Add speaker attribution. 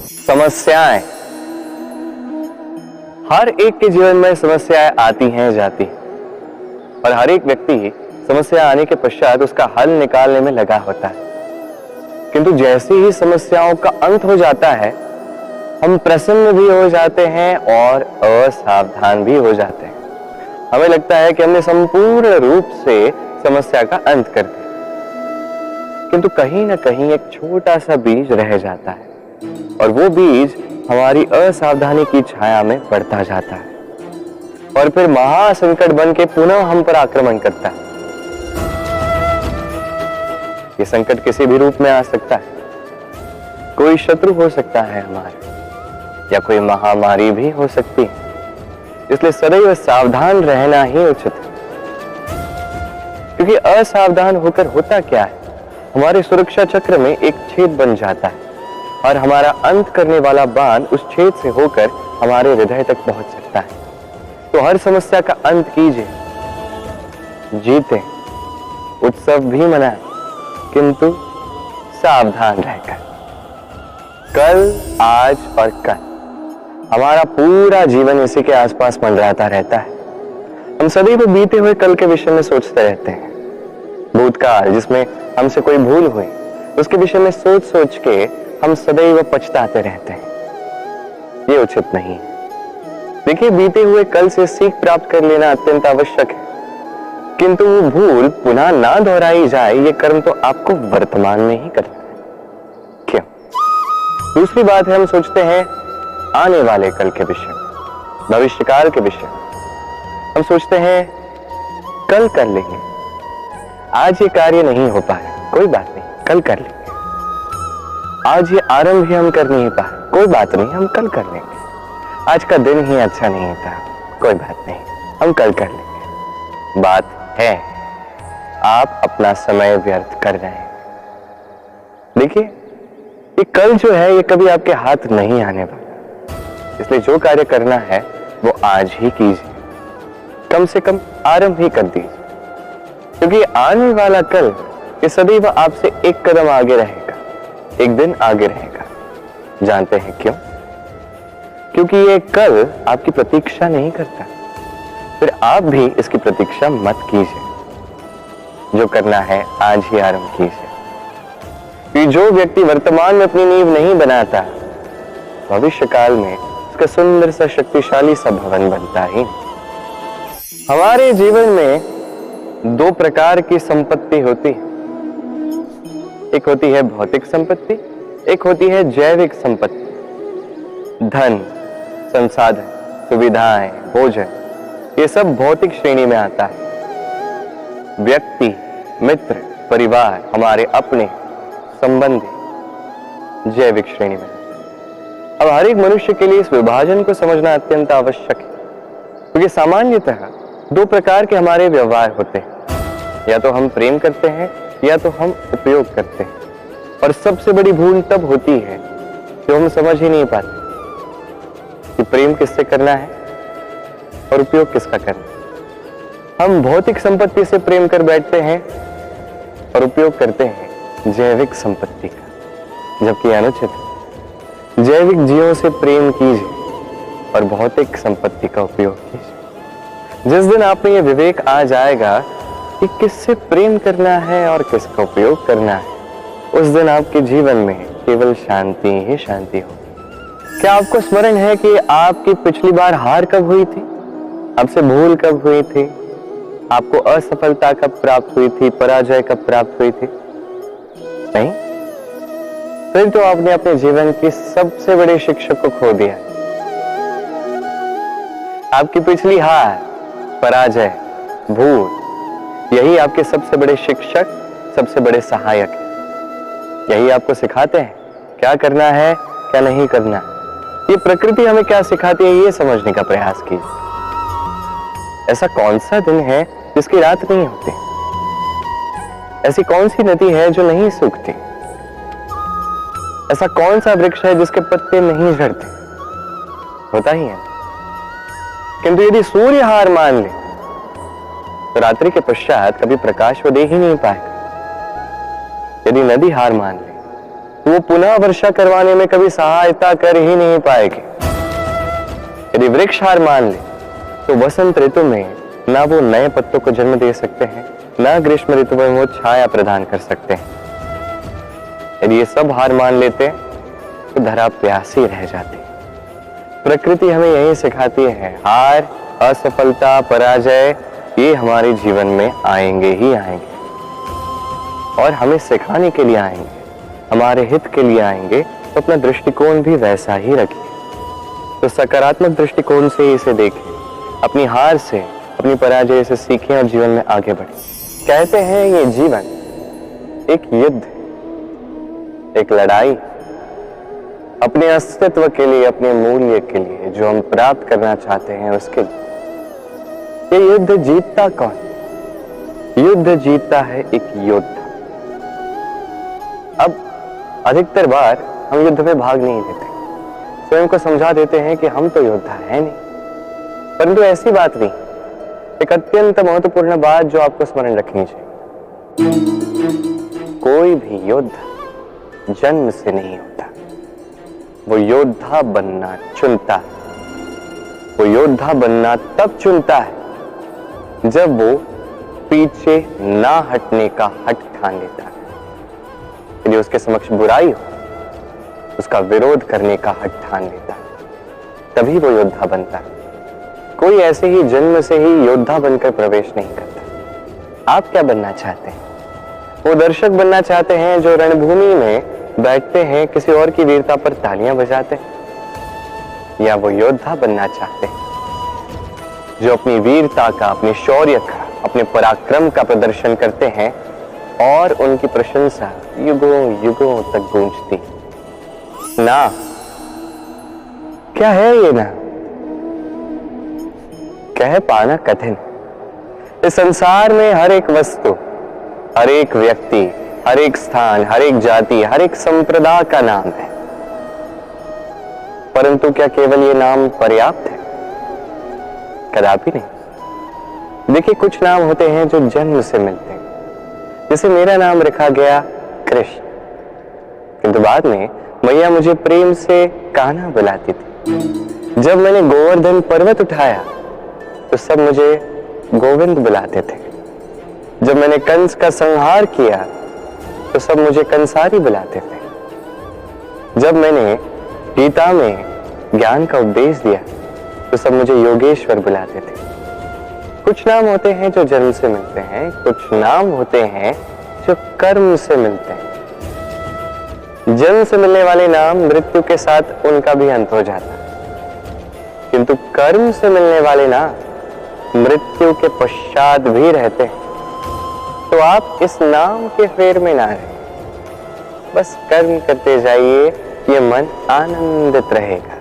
Speaker 1: समस्याएं, हर एक के जीवन में समस्याएं आती हैं जाती हैं और हर एक व्यक्ति समस्या आने के पश्चात उसका हल निकालने में लगा होता है। किंतु जैसे ही समस्याओं का अंत हो जाता है हम प्रसन्न भी हो जाते हैं और असावधान भी हो जाते हैं। हमें लगता है कि हमने संपूर्ण रूप से समस्या का अंत कर दिया, किंतु कहीं ना कहीं एक छोटा सा बीज रह जाता है और वो बीज हमारी असावधानी की छाया में बढ़ता जाता है और फिर महासंकट बन के पुनः हम पर आक्रमण करता है। ये संकट किसी भी रूप में आ सकता है, कोई शत्रु हो सकता है हमारे, या कोई महामारी भी हो सकती है। इसलिए सदैव सावधान रहना ही उचित है, क्योंकि असावधान होकर होता क्या है, हमारे सुरक्षा चक्र में एक छेद बन जाता है और हमारा अंत करने वाला बाण उस छेद से होकर हमारे हृदय तक पहुंच सकता है। तो हर समस्या का अंत कीजिए, जीते, उत्सव भी मनाएं, किंतु सावधान रहकर। कल, आज और कल, हमारा पूरा जीवन इसी के आसपास मंडराता रहता है। हम सदैव बीते हुए कल के विषय में सोचते रहते हैं। भूतकाल जिसमें हमसे कोई भूल हुई उसके विषय में सोच सोच के हम सदैव पछताते रहते हैं। ये उचित नहीं है। देखिए, बीते हुए कल से सीख प्राप्त कर लेना अत्यंत आवश्यक है, किंतु वो भूल पुनः ना दोहराई जाए ये कर्म तो आपको वर्तमान में ही करना है। क्यों? दूसरी बात है, हम सोचते हैं आने वाले कल के विषय, भविष्यकाल के विषय। हम सोचते हैं कल कर लेंगे, आज ये कार्य नहीं हो पाया, कोई बात नहीं, कल कर लेंगे। आज ये आरंभ ही हम कर नहीं पाए, कोई बात नहीं, हम कल कर लेंगे। आज का दिन ही अच्छा नहीं था, कोई बात नहीं, हम कल कर लेंगे। बात है, आप अपना समय व्यर्थ कर रहे हैं। देखिए, ये कल जो है ये कभी आपके हाथ नहीं आने वाला, इसलिए जो कार्य करना है वो आज ही कीजिए, कम से कम आरंभ ही कर दीजिए, क्योंकि आने वाला कल ये सदैव आपसे एक कदम आगे रहेगा, एक दिन आगे रहेगा। जानते हैं क्यों? क्योंकि ये कल आपकी प्रतीक्षा नहीं करता। फिर आप भी इसकी प्रतीक्षा मत कीजिए, जो करना है आज ही आरंभ कीजिए। कि जो व्यक्ति वर्तमान में अपनी नींव नहीं बनाता, भविष्य काल में उसका सुंदर सा शक्तिशाली सा भवन बनता ही। हमारे जीवन में दो प्रकार की संपत्ति होती है, एक होती है भौतिक संपत्ति, एक होती है जैविक संपत्ति। धन, संसाधन, सुविधाएं, भोजन, ये सब भौतिक श्रेणी में आता है। व्यक्ति, मित्र, परिवार, हमारे अपने संबंधी जैविक श्रेणी में। अब हर एक मनुष्य के लिए इस विभाजन को समझना अत्यंत आवश्यक है, क्योंकि सामान्यतः दो प्रकार के हमारे व्यवहार होते हैं, या तो हम प्रेम करते हैं या तो हम उपयोग करते हैं। और सबसे बड़ी भूल तब होती है जो हम समझ ही नहीं पाते कि प्रेम किससे करना है और उपयोग किसका करना है। हम भौतिक संपत्ति से प्रेम कर बैठते हैं और उपयोग करते हैं जैविक संपत्ति का, जबकि अनुचित है। जैविक जीवों से प्रेम कीजिए और भौतिक संपत्ति का उपयोग कीजिए। जिस दिन आप में यह विवेक आ जाएगा कि किससे प्रेम करना है और किसका उपयोग करना है, उस दिन आपके जीवन में केवल शांति ही शांति होगी। क्या आपको स्मरण है कि आपकी पिछली बार हार कब हुई थी? आपसे भूल कब हुई थी? आपको असफलता कब प्राप्त हुई थी? पराजय कब प्राप्त हुई थी? नहीं? फिर तो आपने अपने जीवन की सबसे बड़े शिक्षक को खो दिया। आपकी पिछली हार, पराजय, भूल, यही आपके सबसे बड़े शिक्षक, सबसे बड़े सहायक हैं। यही आपको सिखाते हैं क्या करना है, क्या नहीं करना है। ये प्रकृति हमें क्या सिखाती है, ये समझने का प्रयास कीजिए। ऐसा कौन सा दिन है जिसकी रात नहीं होती? ऐसी कौन सी नदी है जो नहीं सूखती? ऐसा कौन सा वृक्ष है जिसके पत्ते नहीं झड़ते? होता ही है। किंतु यदि सूर्य हार मान ले तो रात्रि के पश्चात कभी प्रकाश वो दे ही नहीं पाएगा। यदि नदी हार मान ले वो पुनः वर्षा करवाने में कभी सहायता कर ही नहीं पाएगी। यदि वृक्ष हार मान ले तो वसंत ऋतु में ना वो नए पत्तों को जन्म दे सकते हैं, ना ग्रीष्म ऋतु में वो छाया प्रदान कर सकते हैं। यदि ये सब हार मान लेते तो धरा प्यासी रह जाती। प्रकृति हमें यही सिखाती है, हार, असफलता, पराजय ये हमारे जीवन में आएंगे ही आएंगे और हमें सिखाने के लिए आएंगे, हमारे हित के लिए आएंगे। तो अपना दृष्टिकोण भी वैसा ही रखिए। तो सकारात्मक दृष्टिकोण से इसे देखें, अपनी हार से, अपनी पराजय से सीखें और जीवन में आगे बढ़ें। कहते हैं ये जीवन एक युद्ध, एक लड़ाई, अपने अस्तित्व के लिए, अपने मूल्य के लिए, जो हम प्राप्त करना चाहते हैं उसके लिए। ये युद्ध जीतता कौन? युद्ध जीतता है एक योद्धा। अब अधिकतर बार हम युद्ध में भाग नहीं लेते, स्वयं को समझा देते हैं कि हम तो योद्धा है नहीं। परंतु ऐसी बात नहीं। एक अत्यंत महत्वपूर्ण बात जो आपको स्मरण रखनी चाहिए, कोई भी योद्धा जन्म से नहीं होता, वो योद्धा बनना चुनता है। वो योद्धा बनना तब चुनता है जब वो पीछे ना हटने का हट ठान लेता है। यदि उसके समक्ष बुराई हो, उसका विरोध करने का हट ठान लेता है, तभी वो योद्धा बनता है। कोई ऐसे ही जन्म से ही योद्धा बनकर प्रवेश नहीं करता। आप क्या बनना चाहते हैं? वो दर्शक बनना चाहते हैं जो रणभूमि में बैठते हैं, किसी और की वीरता पर तालियां बजाते हैं, या वो योद्धा बनना चाहते हैं जो अपनी वीरता का, अपने शौर्य का, अपने पराक्रम का प्रदर्शन करते हैं और उनकी प्रशंसा युगों युगों तक गूंजती। ना क्या है ये? ना कह पाना कठिन। इस संसार में हर एक वस्तु, हर एक व्यक्ति, हर एक स्थान, हर एक जाति, हर एक संप्रदाय का नाम है, परंतु क्या केवल ये नाम पर्याप्त है? कदापि नहीं। देखिए, कुछ नाम होते हैं जो जन्म से मिलते हैं। जैसे मेरा नाम रखा गया कृष्ण, किंतु बाद में मैया मुझे प्रेम से कान्हा बुलाती थी। जब मैंने गोवर्धन पर्वत उठाया तो सब मुझे गोविंद बुलाते थे। जब मैंने कंस का संहार किया तो सब मुझे कंसारी बुलाते थे। जब मैंने गीता में ज्ञान का उपदेश दिया तो सब मुझे योगेश्वर बुलाते थे। कुछ नाम होते हैं जो जन्म से मिलते हैं, कुछ नाम होते हैं जो कर्म से मिलते हैं। जन्म से मिलने वाले नाम मृत्यु के साथ उनका भी अंत हो जाता है, किंतु कर्म से मिलने वाले नाम मृत्यु के पश्चात भी रहते हैं। तो आप इस नाम के फेर में ना रहें, बस कर्म करते जाइए, ये मन आनंदित रहेगा।